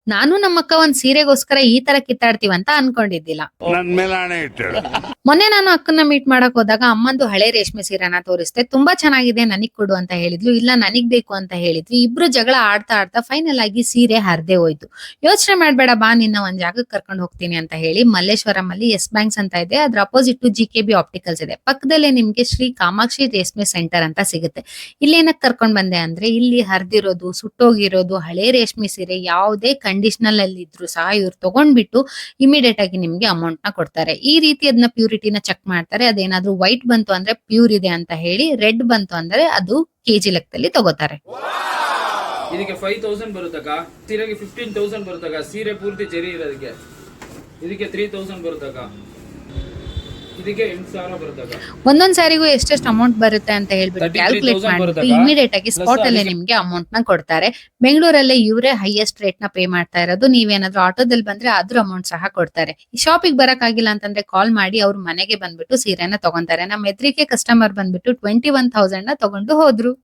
ನಾನು ನಮ್ಮಕ್ಕ ಒಂದ್ ಸೀರೆಗೋಸ್ಕರ ಈ ತರ ಕಿತ್ತಾಡ್ತೀವಂತ ಅನ್ಕೊಂಡಿದ್ದಿಲ್ಲ. ನನ್ ಮೇಲೆ ಆಣೆ ಇಟ್ಟಳು. ಮೊನ್ನೆ ನಾನು ಅಕ್ಕನ್ನ ಮೀಟ್ ಮಾಡಕ್ ಹೋದಾಗ ಅಮ್ಮಂದು ಹಳೆ ರೇಷ್ಮೆ ಸೀರೆನ ತೋರಿಸ್ದೆ. ತುಂಬಾ ಚೆನ್ನಾಗಿದೆ, ನನಗ್ ಕೊಡು ಅಂತ ಹೇಳಿದ್ಲು. ಇಲ್ಲ ನನಗ್ ಬೇಕು ಅಂತ ಹೇಳಿದ್ವಿ. ಇಬ್ರು ಜಗಳ ಆಡ್ತಾ ಆಡ್ತಾ ಫೈನಲ್ ಆಗಿ ಸೀರೆ ಹರ್ದೇ ಹೋಯ್ತು. ಯೋಚನೆ ಮಾಡ್ಬೇಡ ಬಾ, ನಿನ್ನ ಒಂದ್ ಜಾಗಕ್ಕೆ ಕರ್ಕೊಂಡು ಹೋಗ್ತೀನಿ ಅಂತ ಹೇಳಿ ಮಲ್ಲೇಶ್ವರಂ ಅಲ್ಲಿ ಎಸ್ ಬ್ಯಾಂಕ್ಸ್ ಅಂತ ಇದೆ, ಅದ್ರ ಅಪೋಸಿಟ್ GKB ಆಪ್ಟಿಕಲ್ಸ್ ಇದೆ. ಪಕ್ಕದಲ್ಲೇ ನಿಮ್ಗೆ ಶ್ರೀ ಕಾಮಾಕ್ಷಿ ರೇಷ್ಮೆ ಸೆಂಟರ್ ಅಂತ ಸಿಗುತ್ತೆ. ಇಲ್ಲೇನಕ್ ಕರ್ಕೊಂಡ್ ಬಂದೆ ಅಂದ್ರೆ, ಇಲ್ಲಿ ಹರಿದಿರೋದು, ಸುಟ್ಟೋಗಿರೋದು ಹಳೆ ರೇಷ್ಮೆ ಸೀರೆ ಯಾವುದೇ ಕಂಡೀಷನಲ್ ಅಲ್ಲಿ ಇದ್ರು ಸಹ ಇವ್ರು ತಗೊಂಡ್ಬಿಟ್ಟು ಇಮಿಡಿಯೇಟ್ ಆಗಿ ನಿಮ್ಗೆ ಅಮೌಂಟ್ ನ ಕೊಡ್ತಾರೆ. ಈ ರೀತಿ ಅದನ್ನ ಪ್ಯೂರಿಟಿನ ಚೆಕ್ ಮಾಡ್ತಾರೆ. ಅದೇನಾದ್ರೂ ವೈಟ್ ಬಂತು ಅಂದ್ರೆ ಪ್ಯೂರ್ ಇದೆ ಅಂತ ಹೇಳಿ, ರೆಡ್ ಬಂತು ಅಂದ್ರೆ ಅದು ಕೆಜಿ ಲೆಕ್ಕದಲ್ಲಿ ತಗೋತಾರೆ. ಇದಕ್ಕೆ 5000 ಬರುತ್ತಕ್ಕ, ಸೀರೆಗೆ 15000 ಬರುತ್ತಕ್ಕ. ಸೀರೆ ಪೂರ್ತಿ ಜರಿ ಇರೋದಕ್ಕೆ ಇದಕ್ಕೆ 3000 ಬರುತ್ತಕ್ಕ. ಇದಕ್ಕೆ 8000 ಬರುತ್ತಕ್ಕ. ಒಂದೊಂದ್ ಸ್ಯಾರಿಗೂ ಎಷ್ಟೆಷ್ಟು ಅಮೌಂಟ್ ಬರುತ್ತೆ ಅಂತ ಹೇಳ್ಬಿಟ್ಟು 33,000 ಕ್ಯಾಲ್ಕುಲೇಟ್ ಮಾಡ್ಬಿಟ್ಟು ಬರುತ್ತಕ್ಕ. ಇಮಿಡಿಯೇಟ್ ಆಗಿ Plus ಸ್ಪಾಟ್ ಅಲ್ಲೇ ಅದಕ್ಕೆ ನಿಮ್ಗೆ ಅಮೌಂಟ್ ನ ಕೊಡ್ತಾರೆ. ಬೆಂಗಳೂರಲ್ಲೇ ಇವರೇ ಹೈಯೆಸ್ಟ್ ರೇಟ್ ನ ಪೇ ಮಾಡ್ತಾ ಇರೋದು. ನೀವೇನಾದ್ರೂ ಆಟೋದಲ್ಲಿ ಬಂದ್ರೆ ಅದ್ರ ಅಮೌಂಟ್ ಸಹ ಕೊಡ್ತಾರೆ. ಈ ಶಾಪಿಗೆ ಬರಕ್ ಆಗಿಲ್ಲ ಅಂತಂದ್ರೆ ಕಾಲ್ ಮಾಡಿ ಅವ್ರ ಮನೆಗೆ ಬಂದ್ಬಿಟ್ಟು ಸೀರೆನ ತಗೊಂತಾರೆ. ನಮ್ಮ ಎದುರಿಗೆ ಕಸ್ಟಮರ್ ಬಂದ್ಬಿಟ್ಟು 21,000 ನ ತಗೊಂಡು ಹೋದ್ರು.